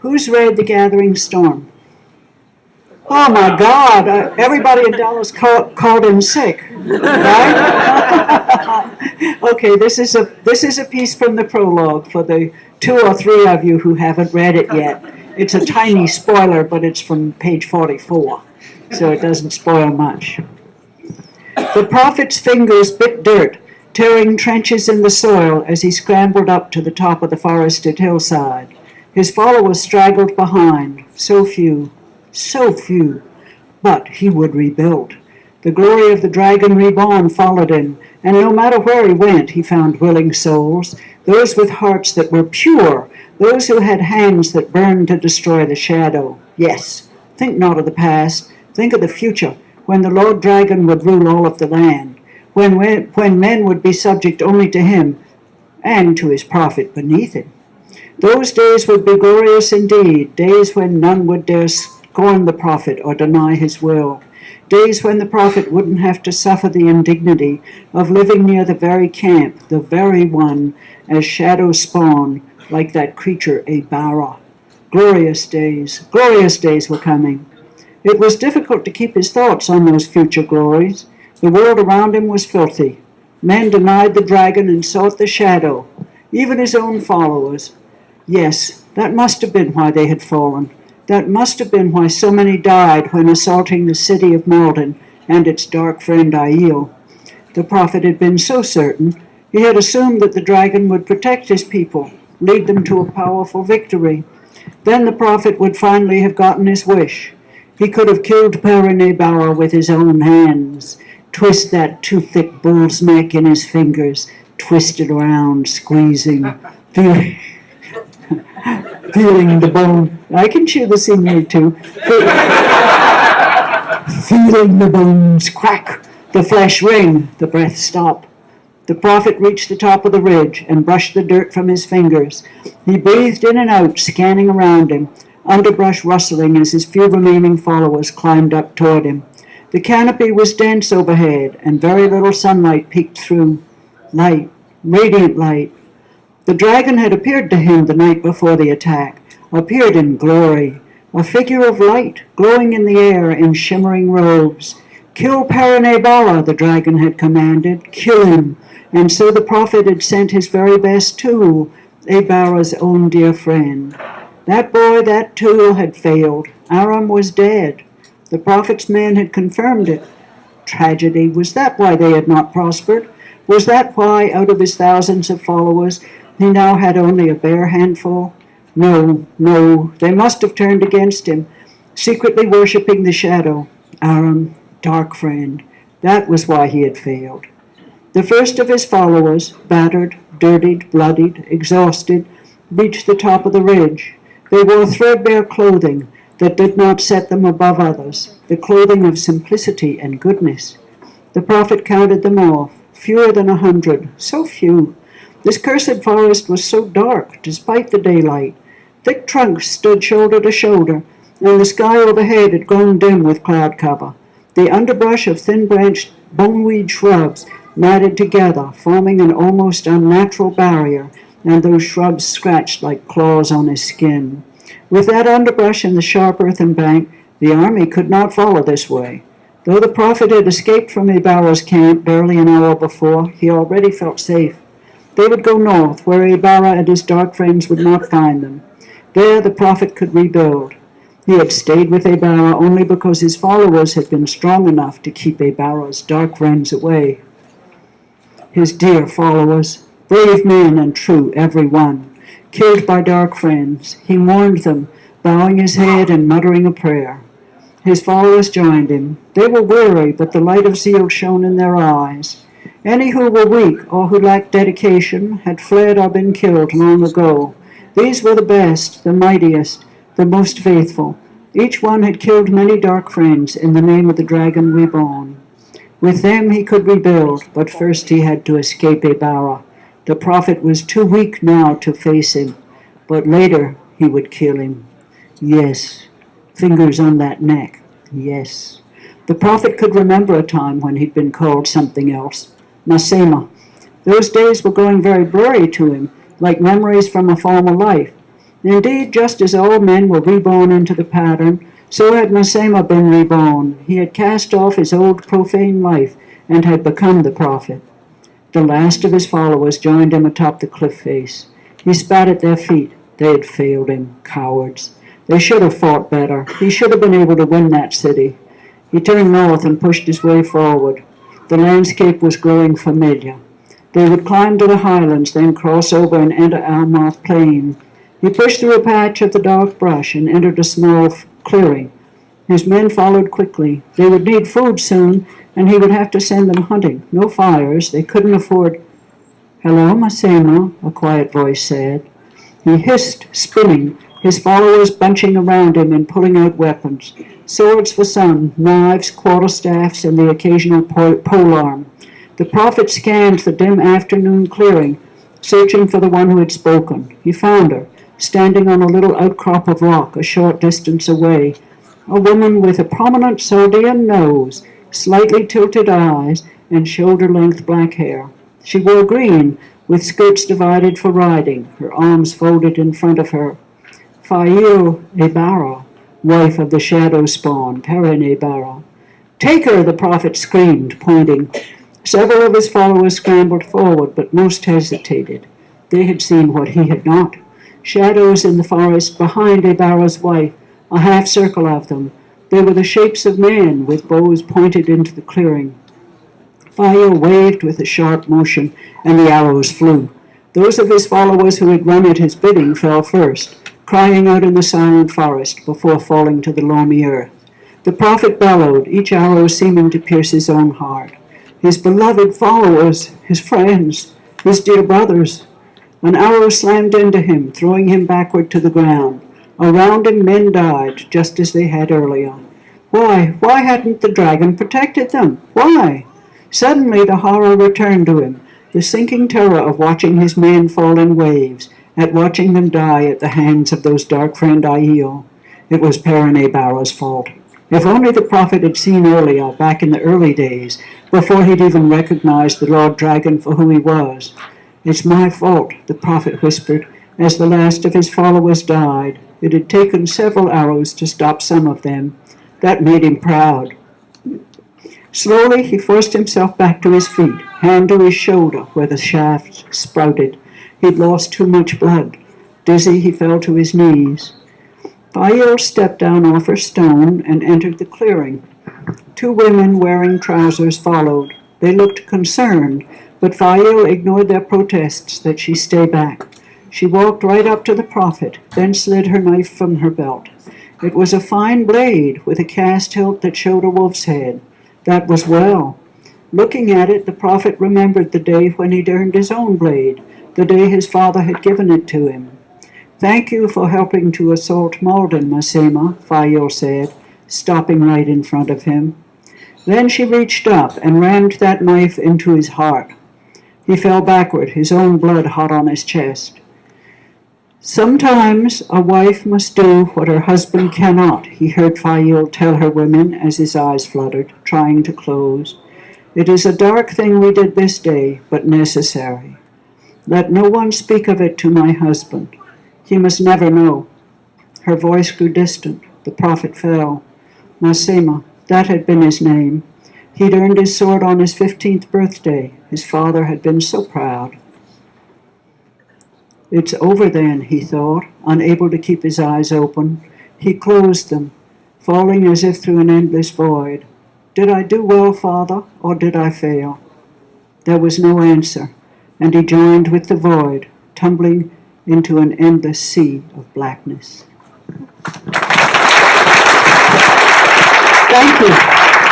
Who's read The Gathering Storm? Oh my God, everybody in Dallas called in sick, right? Okay, this is a piece from the prologue for the 2 or 3 of you who haven't read it yet. It's a tiny spoiler, but it's from page 44, so it doesn't spoil much. The prophet's fingers bit dirt, tearing trenches in the soil as he scrambled up to the top of the forested hillside. His followers straggled behind, so few, but he would rebuild. The glory of the dragon reborn followed him, and no matter where he went, he found willing souls, those with hearts that were pure, those who had hands that burned to destroy the shadow. Yes, think not of the past, think of the future, when the Lord Dragon would rule all of the land, when men would be subject only to him and to his prophet beneath him. Those days would be glorious indeed, days when none would dare scorn the prophet or deny his will, days when the prophet wouldn't have to suffer the indignity of living near the very camp, the very one, as shadows spawn, like that creature Abara. Glorious days were coming. It was difficult to keep his thoughts on those future glories. The world around him was filthy. Men denied the dragon and sought the shadow, even his own followers. Yes, that must have been why they had fallen. That must have been why so many died when assaulting the city of Malden and its dark friend Aiel. The prophet had been so certain. He had assumed that the dragon would protect his people, lead them to a powerful victory. Then the prophet would finally have gotten his wish. He could have killed Perenebara with his own hands, twist that too thick bull's neck in his fingers, twist it around, squeezing, feeling the bone. I can chew the scenery too. Feeling the bones crack, the flesh ring, the breath stop. The prophet reached the top of the ridge and brushed the dirt from his fingers. He breathed in and out, scanning around him, underbrush rustling as his few remaining followers climbed up toward him. The canopy was dense overhead, and very little sunlight peeked through. Light, radiant light. The dragon had appeared to him the night before the attack, appeared in glory, a figure of light, glowing in the air in shimmering robes. Kill Perenebara, the dragon had commanded, kill him. And so the prophet had sent his very best tool, Abara's own dear friend. That boy, that tool had failed. Aram was dead. The prophet's men had confirmed it. Tragedy. Was that why they had not prospered? Was that why, out of his thousands of followers, he now had only a bare handful? No, they must have turned against him, secretly worshipping the shadow. Aram, dark friend. That was why he had failed. The first of his followers, battered, dirtied, bloodied, exhausted, reached the top of the ridge. They wore threadbare clothing that did not set them above others, the clothing of simplicity and goodness. The prophet counted them off, fewer than 100, so few. This cursed forest was so dark, despite the daylight. Thick trunks stood shoulder to shoulder, and the sky overhead had grown dim with cloud cover. The underbrush of thin-branched boneweed shrubs matted together, forming an almost unnatural barrier, and those shrubs scratched like claws on his skin. With that underbrush and the sharp earthen bank, the army could not follow this way. Though the prophet had escaped from Abara's camp barely an hour before, he already felt safe. They would go north, where Abara and his dark friends would not find them. There the prophet could rebuild. He had stayed with Abara only because his followers had been strong enough to keep Abara's dark friends away. His dear followers, brave men and true every one, killed by dark friends, he mourned them, bowing his head and muttering a prayer. His followers joined him. They were weary, but the light of zeal shone in their eyes. Any who were weak or who lacked dedication had fled or been killed long ago. These were the best, the mightiest, the most faithful. Each one had killed many dark friends in the name of the dragon reborn. With them he could rebuild, but first he had to escape Abara. The prophet was too weak now to face him, but later he would kill him. Yes, fingers on that neck, yes. The prophet could remember a time when he'd been called something else, Masema. Those days were going very blurry to him, like memories from a former life. Indeed, just as all men were reborn into the pattern, so had Masema been reborn. He had cast off his old profane life and had become the prophet. The last of his followers joined him atop the cliff face. He spat at their feet. They had failed him, cowards. They should have fought better. He should have been able to win that city. He turned north and pushed his way forward. The landscape was growing familiar. They would climb to the highlands, then cross over and enter Almoth Plain. He pushed through a patch of the dark brush and entered a small clearing. His men followed quickly. They would need food soon, and he would have to send them hunting. No fires. They couldn't afford. "Hello, Masema," a quiet voice said. He hissed, spinning, his followers bunching around him and pulling out weapons. Swords for some, knives, quarterstaffs, and the occasional polearm. The prophet scanned the dim afternoon clearing, searching for the one who had spoken. He found her, standing on a little outcrop of rock a short distance away, a woman with a prominent Sardian nose, slightly tilted eyes, and shoulder-length black hair. She wore green, with skirts divided for riding, her arms folded in front of her. Fail Ebara, wife of the shadow spawn, Perrin Ebara. "Take her," the prophet screamed, pointing. Several of his followers scrambled forward, but most hesitated. They had seen what he had not. Shadows in the forest behind Ebara's wife, a half-circle of them. They were the shapes of men, with bows pointed into the clearing. Fire waved with a sharp motion, and the arrows flew. Those of his followers who had run at his bidding fell first, crying out in the silent forest before falling to the loamy earth. The prophet bellowed, each arrow seeming to pierce his own heart. His beloved followers, his friends, his dear brothers. An arrow slammed into him, throwing him backward to the ground. Around him men died, just as they had earlier. Why hadn't the dragon protected them? Why? Suddenly the horror returned to him, the sinking terror of watching his men fall in waves, at watching them die at the hands of those dark friend Aiel. It was Perrin Ebara's fault. If only the prophet had seen earlier, back in the early days, before he'd even recognized the Lord Dragon for who he was. "It's my fault," the prophet whispered, as the last of his followers died. It had taken several arrows to stop some of them. That made him proud. Slowly he forced himself back to his feet, hand to his shoulder where the shaft sprouted. He'd lost too much blood. Dizzy, he fell to his knees. Fael stepped down off her stone and entered the clearing. Two women wearing trousers followed. They looked concerned, but Fael ignored their protests that she stay back. She walked right up to the prophet, then slid her knife from her belt. It was a fine blade with a cast hilt that showed a wolf's head. That was well. Looking at it, the prophet remembered the day when he'd earned his own blade, the day his father had given it to him. "Thank you for helping to assault Malden, Masema," Fael said, stopping right in front of him. Then she reached up and rammed that knife into his heart. He fell backward, his own blood hot on his chest. "Sometimes a wife must do what her husband cannot," he heard Fael tell her women as his eyes fluttered, trying to close. "It is a dark thing we did this day, but necessary. Let no one speak of it to my husband. He must never know." Her voice grew distant. The prophet fell. Masema, that had been his name. He'd earned his sword on his 15th birthday. His father had been so proud. It's over then, he thought, unable to keep his eyes open. He closed them, falling as if through an endless void. Did I do well, Father, or did I fail? There was no answer, and he joined with the void, tumbling into an endless sea of blackness. Thank you.